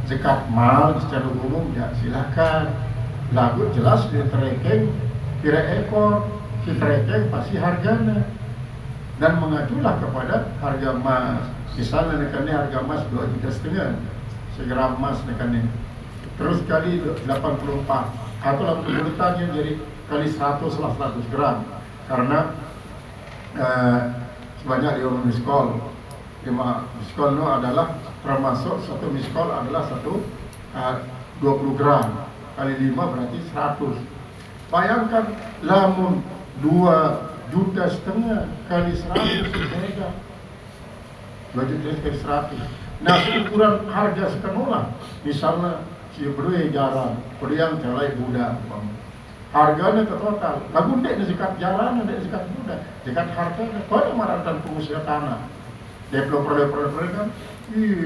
zakat mal secara umum ya silakan. Lagu jelas di tracking kira ekor, si tracking pasti harganya dan mengaculah kepada harga emas. Misalnya nekannya harga emas 2,5 juta segram emas nekannya. Terus kali 84 atau 80 juta jadi kali 100 lah 100 gram karena sebanyak 5 miskol. 5 miskol itu adalah termasuk satu miskol adalah 20 gram kali 5 berarti 100. Bayangkan lamun 2,5 juta kali 100 beda 2 juta kali 100. Nah ukuran harga sekenulah misalnya si berdua jarang yang celai budak harganya ke total lagu dek zakat jalan dek zakat budak zakat harganya pada maratan pengusaha tanah developer kan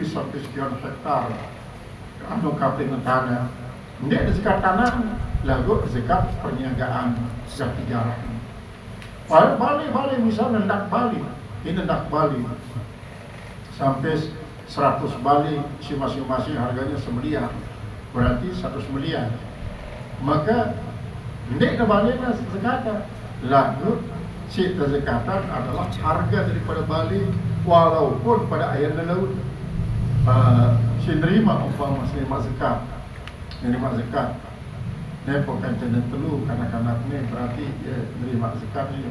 sampai sekian hektar anu kapling tanah dek zakat tanah lagu zakat perniagaan zakat tijarah Bali misalnya hendak Bali ini hendak Bali sampai 100 Bali si masing-masing harganya semiliar berarti 100 miliar maka ndek na Bali na zakatan lalu si zakatan adalah harga daripada Bali walaupun pada air laut si nerima umpama nerima zakat ni bukan jenis telu kanak-kanak ni berarti nerima zakat ni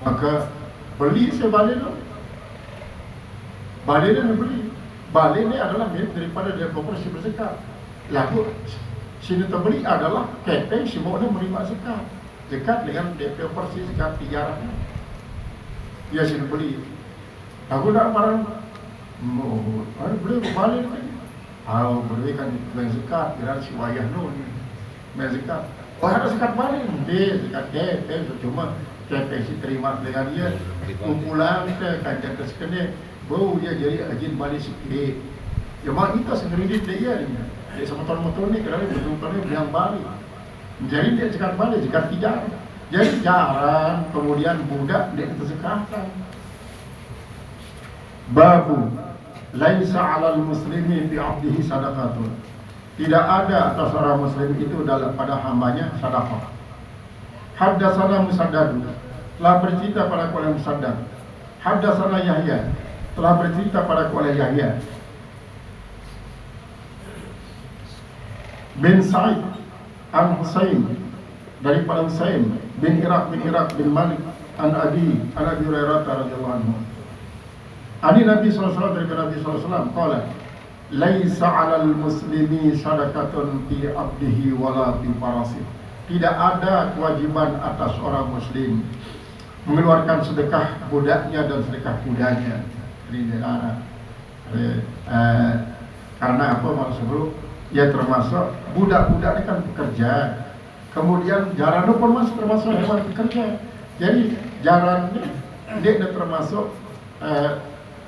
maka beli si Bali tu Bali ni beli Bali ni adalah milik daripada developer si berzakat. Lalu sini terbeli adalah kepeng si mau menerima zakat. Zakat dengan developer si zakat tijarah. Dia sini beli. Aku nak barang beli Bali ni. Beli kan zakat kira si wayah nu ni. Zakat. Ada zakat Bali ni, zakat kepeng cuma kepeng si terima dengan dia kumpulan kita kan jatuh sekene. Bau dia jadi ajin Bali sikit. Ya mak kita sendiri dia ni. Dia sama motor ni kerana betul-betul ni yang Bali. Jadi dia zakat Bali, zakat tijarah. Jadi jarang kemudian budak dia terzakatkan. Babu laisa 'alal muslimi fi 'abdihi sadaqatun. Tidak ada atas orang muslim itu dalam pada hambanya sedekah. Haddatsana Musaddad, telah bercerita pada kuala Musaddad. Haddatsana Yahya, telah bercerita pada kuala Yahya bin Sa'id an Husain daripada Husain bin Iraq bin Malik an Abi Hurairah radhiyallahu anhu. Ani Nabi SAW daripada Nabi SAW qala laisa 'alal muslimi sadaqatun fi 'abdihi wala fi farasih. Tidak ada kewajiban atas orang muslim mengeluarkan sedekah budaknya dan sedekah kudanya. Karena apa maksud ya termasuk budak-budak ini kan pekerja, kemudian jaran pun masuk termasuk hewan pekerja. Jadi jaran ini dia termasuk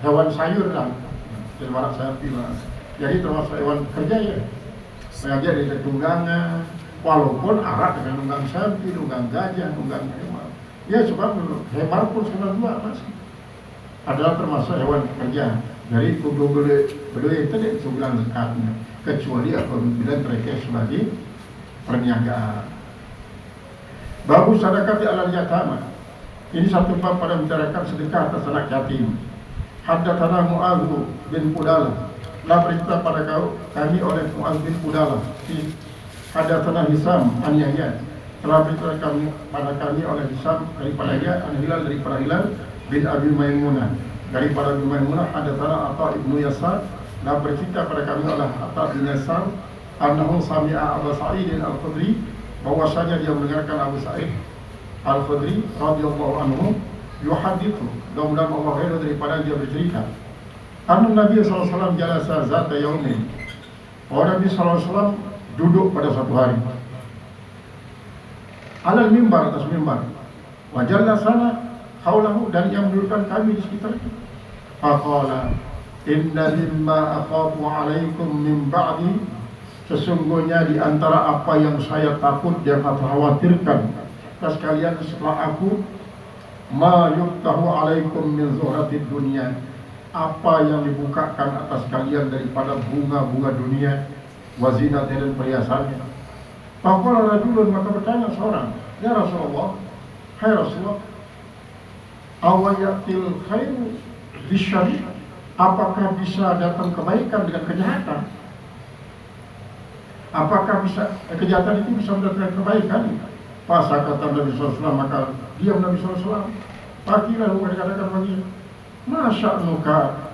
hewan sayur lah, hewan sapi lah. Jadi termasuk hewan pekerja ya. Sengaja dia tunggangan, walaupun arat dengan tunggang sapi, tunggang gajah, tunggang hewan. Ya sebab hewan pun sebenarnya masih adalah termasuk hewan pekerja. Dari berdua itu dia sebulan zakatnya, kecuali apabila mereka sebagai perniagaan. Babu sedekah alal yatama. Ini satu bab pada membicarakan sedekah atas anak yatim. Haddatsana Mu'adz bin Qudalah, telah bercerita pada kami oleh Mu'adz bin Qudalah. Haddatsana Hisam an Yahya, telah bercerita pada kami oleh Hisam daripada Yahya an Hilal daripada Hilal bin Abi Maimunah daripada Abi Maimunah. Haddatsana Atha ibnu Yasar, telah bercerita pada kami oleh Atha bin Yasar annahu sami'a Abu Sa'id al-Khudri, bahwasanya dia mendengarkan Abu Sa'id al-Khudri radhiyallahu anhu yuhadithu, mudah-mudahan Allah redha daripada dia bercerita, anna Nabi sallallahu alaihi wasallam jalasa zata yaumin, bahwa Nabi sallallahu alaihi wasallam duduk pada satu hari alal mimbar, atas mimbar, wa jallasana haulahu, dan yang mendudukkan kami di sekitarnya. Faqala inna mimma akhafu alaikum min ba'di, sesungguhnya di antara apa yang saya takut dan khawatirkan atas kalian setelah aku, ma yuftahu alaikum min zuhratid dunya, apa yang dibukakan atas kalian daripada bunga-bunga dunia, wazina dan perhiasannya. Faqala rajulun, maka bertanya seorang, ya Rasulullah, hai Rasulullah, awayatil khairu bisyari, apakah bisa datang kebaikan dengan kejahatan? Apakah bisa kejahatan itu bisa mendatangkan kebaikan? Pas kata Nabi SAW, maka diam Nabi SAW. Pakilah dikatakan bagi, Masya nuka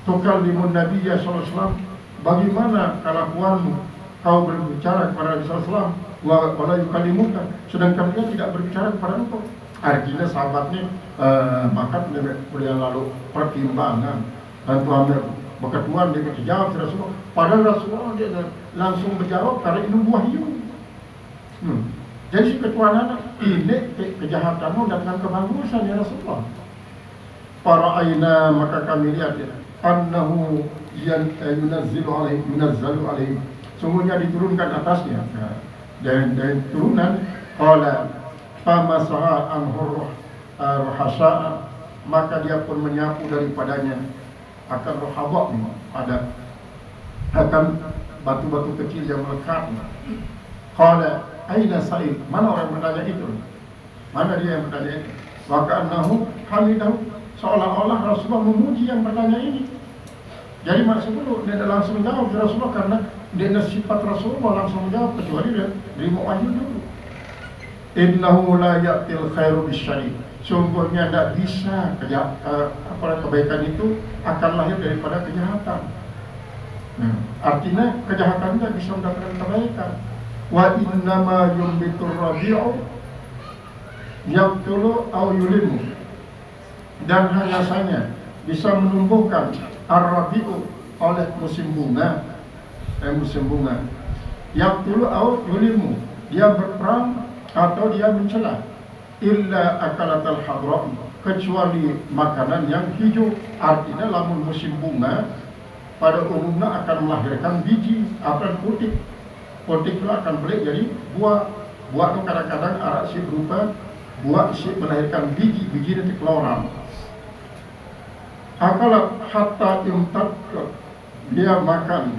tukallimun Nabiya SAW, bagaimana kelakuanmu kau berbicara kepada Nabi SAW, wala yukallimuka, sedangkan dia tidak berbicara kepada engkau. Artinya sahabatnya maka kemudian lalu pertimbangan dan Tuhan berketuan dia berjawab Rasulullah. Padahal Rasulullah dia langsung menjawab karena ini wahyu. Jadi ketuanan ini kejahatanmu dengan kebagusan ya Rasulullah. Para aina, maka kami lihat ya, annahu yunazzalu alaihi, sungguhnya diturunkan atasnya. Dan turunan qala famasaha anhur ruhasa, maka dia pun menyapu daripadanya akan rohabak ada akan batu-batu kecil yang melekat. Qala aina Sa'id, mana orang bertanya itu? Mana dia yang bertanya itu? Wa ka'annahu hamidahu, seolah-olah Rasulullah memuji yang bertanya ini. Jadi maksud dulu, dia langsung menjawab Rasulullah karena dia sifat Rasulullah langsung menjawab, kecuali dia terima wahyu dulu. Innahu la ya'til khairu bisyari, sungguhnya tidak bisa kebaikan itu akan lahir daripada kejahatan. Artinya kejahatan tidak bisa mendatangkan kebaikan. Wa innama yumbitur rabi'u yaqtulu aw yulimu, dan hanya saja bisa menumbuhkan ar-rabi'u oleh musim bunga, yaqtulu aw yulimu, dia berperang atau dia mencela, illa akalatal hadra'i, kecuali makanan yang hijau. Artinya lamun musim bunga pada umumnya akan melahirkan biji, akan putik itu akan balik jadi buah itu kadang-kadang arak si berupa buah si melahirkan biji itu keluaran. Akalat hatta imtat, dia makan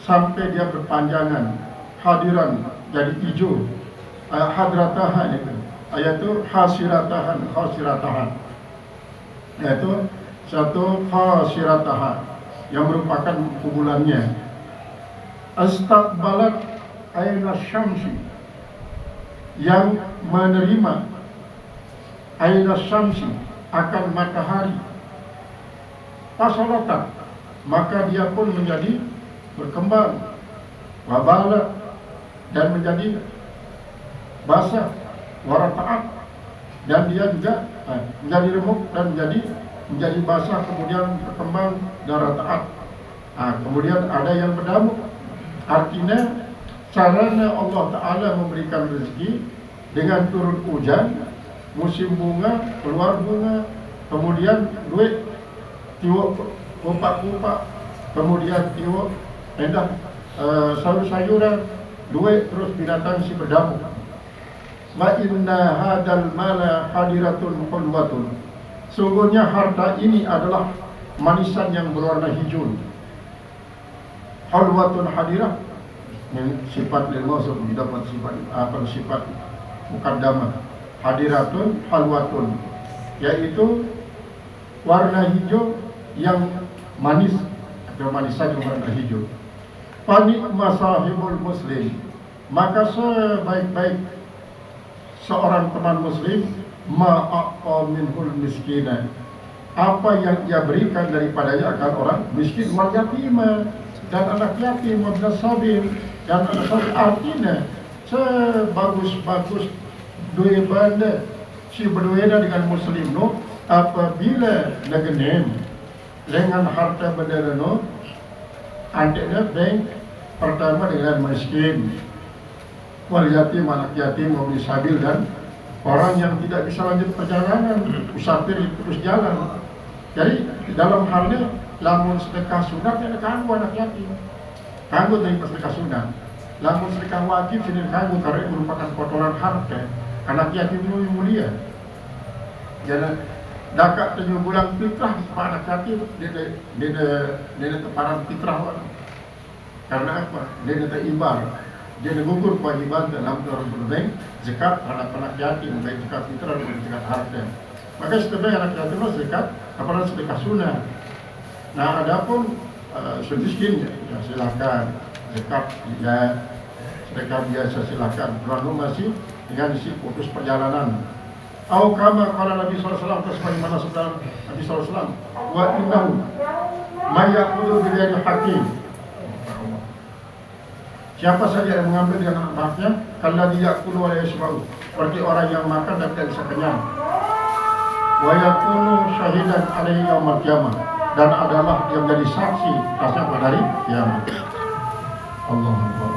sampai dia berpanjangan, hadiran jadi hijau, hadratahan itu hasiratahan, yaitu satu hasiratahan yang merupakan kumpulannya. Astaqbalat aina syamsi, yang menerima aina syamsi akan matahari. Fasalatan, maka dia pun menjadi berkembang, wabalat, dan menjadi basah, warataat, dan dia juga menjadi remuk dan menjadi basah, kemudian berkembang dan rataat. Kemudian ada yang berdamuk. Artinya caranya Allah Ta'ala memberikan rezeki dengan turun hujan, musim bunga, keluar bunga, kemudian duit, tiwuk kupak-kupak, kemudian tiwuk endah sayur-sayuran, duit, terus binatang si berdamuk. Ma inna hadal mala hadiratun hulwatun, sungguhnya harta ini adalah manisan yang berwarna hijau. Hulwatun hadirah, yang sifat lil mausuf dapat sifat mukaddamah. Hadiratun halwatun, yaitu warna hijau yang manis, atau manisan yang warna hijau. Fanikma sahibul muslim, maka sebaik-baik seorang teman muslim, ma'aqa minhul miskina, apa yang ia berikan daripadanya akan orang miskin, wal yatima, dan anak yatim, wabna sabil, dan anak sabil. Artinya sebagus-bagus duit benda si berdueda dengan muslim no, apabila negenem dengan harta benda no, anteknya bank pertama dengan miskin, wal yatim, anak yatim, wabna sabil, dan orang yang tidak bisa lanjut perjalanan, musafir terus jalan. Jadi dalam halnya lamun sedekah sunat ada kanggo anak yatim, kanggo dari sedekah sunat. Lamun sedekah wajib sini kanggo karena merupakan kotoran harta anak yatim itu mulia. Jadi Dakak tenyu bulan fitrah pada kati dia teparan fitrah wan. Karena apa? Dia ibar. Dia gugur kewajiban dalam orang berbaik zakat anak-anak yatim, baik zakat fitrah dan zakat harta. Maka setiap anak yatim itu zakat apalagi sedekah sunnah. Nah, adapun semiskin ya silakan zakat ya sedekah biasa silakan. Kalau masih dengan isi putus perjalanan. Au kama qala Nabi sallallahu alaihi wasallam sebagaimana sabda Nabi sallallahu alaihi wasallam wa innahu may yaqulu bi yadi hakim. Siapa saja yang mengambil dengan haknya, kalladzi yaqulu wa la yashba'u, seperti orang yang makan dan tidak bisa kenyang. Wa yakunu syahidan alaihi yaumil qiyamah, dan adalah dia menjadi saksi atasnya pada hari kiamat. Allahu Akbar.